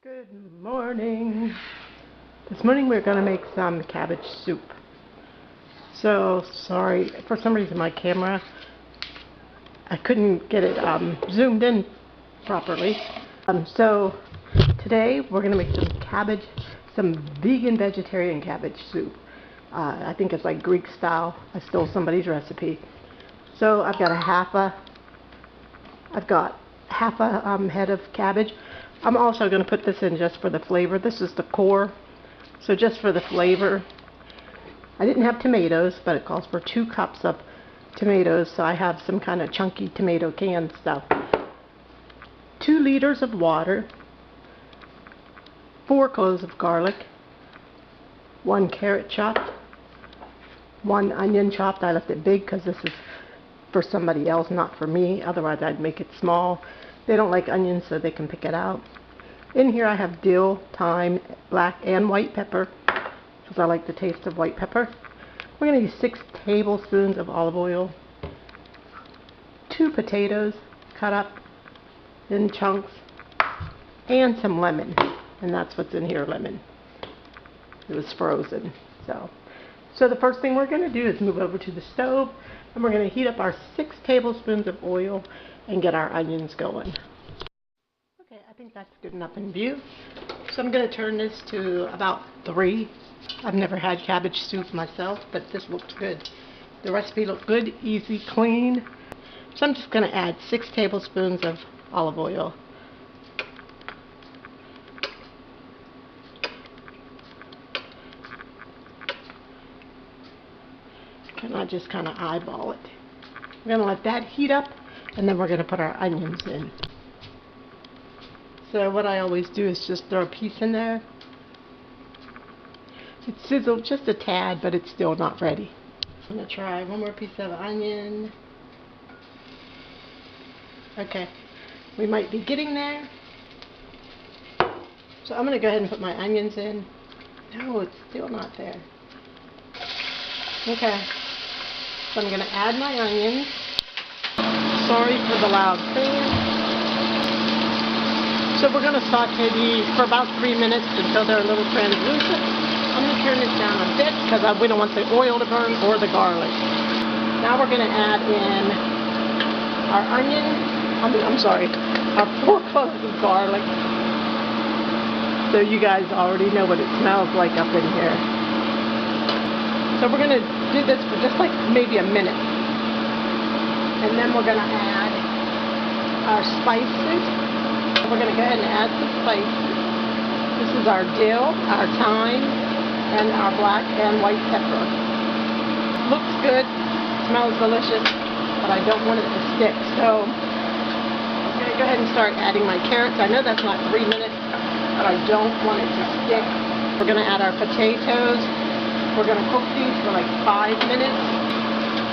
Good morning. This morning we're going to make some cabbage soup. So, sorry, for some reason my camera, I couldn't get it zoomed in properly. So, today we're going to make some vegan vegetarian cabbage soup. I think it's like Greek style. I stole somebody's recipe. So, I've got half a head of cabbage. I'm also going to put this in just for the flavor. This is the core, so just for the flavor. I didn't have tomatoes, but it calls for 2 cups of tomatoes, so I have some kind of chunky tomato can stuff. 2 liters of water, 4 cloves of garlic, 1 carrot chopped, 1 onion chopped. I left it big because this is for somebody else, not for me. Otherwise I'd make it small. They don't like onions, so they can pick it out. In here I have dill, thyme, black and white pepper, because I like the taste of white pepper. We're going to use 6 tablespoons of olive oil, 2 potatoes cut up in chunks, and some lemon. And that's what's in here, lemon. It was frozen. So the first thing we're going to do is move over to the stove, and we're going to heat up our 6 tablespoons of oil and get our onions going. Okay, I think that's good enough in view. So I'm going to turn this to about 3. I've never had cabbage soup myself, but this looks good. The recipe looked good, easy, clean. So I'm just going to add 6 tablespoons of olive oil. And I just kind of eyeball it. We're going to let that heat up, and then we're going to put our onions in. So what I always do is just throw a piece in there. It sizzled just a tad, but it's still not ready. I'm going to try 1 more piece of onion. Okay, we might be getting there. So I'm going to go ahead and put my onions in. No, it's still not there. Okay, so I'm going to add my onions. Sorry for the loud fan. So we're going to saute these for about 3 minutes until they're a little translucent. I'm going to turn this down a bit because we don't want the oil to burn or the garlic. Now we're going to add in our onion, our 4 cloves of garlic. So you guys already know what it smells like up in here. So we're going to do this for just like maybe a minute. And then we're going to add our spices. We're going to go ahead and add some spices. This is our dill, our thyme, and our black and white pepper. Looks good, smells delicious, but I don't want it to stick. So I'm going to go ahead and start adding my carrots. I know that's not 3 minutes, but I don't want it to stick. We're going to add our potatoes. We're going to cook these for like 5 minutes.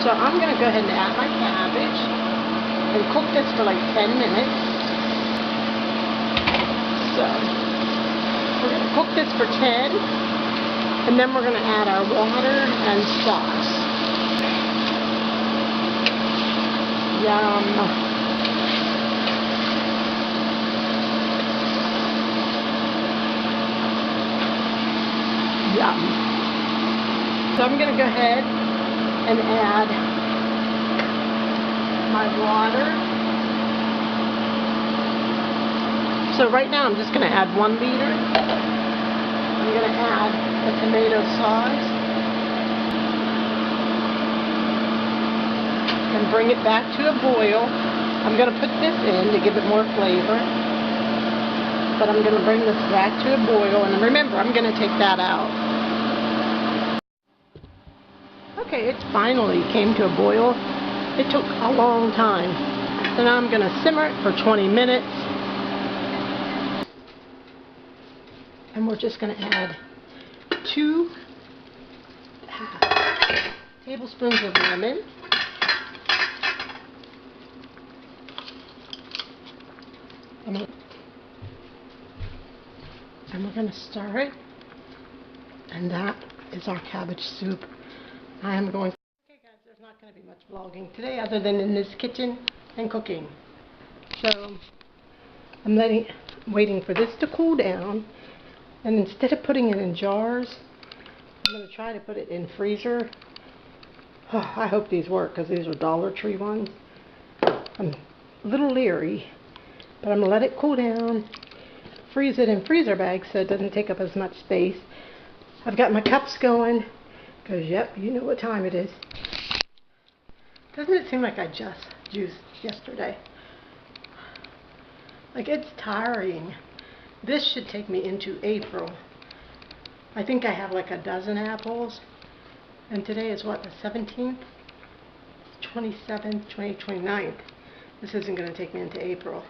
So I'm going to go ahead and add my cabbage and cook this for like 10 minutes. So we're going to cook this for 10, and then we're going to add our water and sauce. Yum. Yum. So I'm going to go ahead and add my water. So right now I'm just going to add 1 liter. I'm going to add the tomato sauce and bring it back to a boil. I'm going to put this in to give it more flavor, but I'm going to bring this back to a boil, and remember, I'm going to take that out. Okay, it finally came to a boil. It took a long time. So now I'm going to simmer it for 20 minutes. And we're just going to add 2 tablespoons of lemon. And we're going to stir it. And that is our cabbage soup. I am going. Okay guys, there's not going to be much vlogging today other than in this kitchen and cooking. So I'm letting waiting for this to cool down, and instead of putting it in jars, I'm going to try to put it in freezer. Oh, I hope these work because these are Dollar Tree ones. I'm a little leery, but I'm going to let it cool down, freeze it in freezer bags so it doesn't take up as much space. I've got my cups going because, yep, you know what time it is. Doesn't it seem like I just juiced yesterday? Like, it's tiring. This should take me into April. I think I have like a dozen apples. And today is what, the 17th? 27th, 29th. This isn't going to take me into April.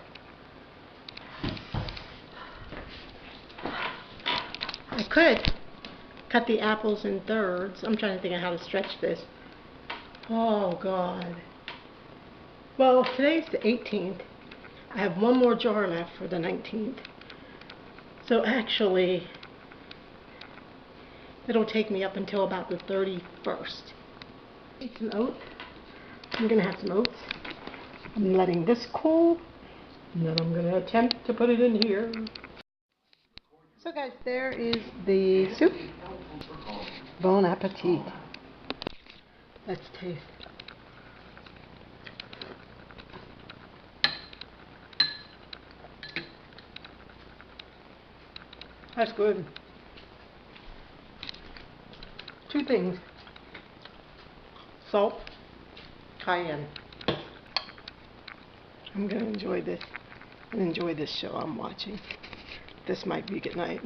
I could cut the apples in thirds. I'm trying to think of how to stretch this. Oh, God. Well, today's the 18th. I have one more jar left for the 19th. So actually, it'll take me up until about the 31st. Need some oats. I'm going to have some oats. I'm letting this cool, and then I'm going to attempt to put it in here. So guys, there is the soup. Bon appetit. Let's taste. That's good. Two things. Salt, cayenne. I'm going to enjoy this and enjoy this show I'm watching. This might be good night.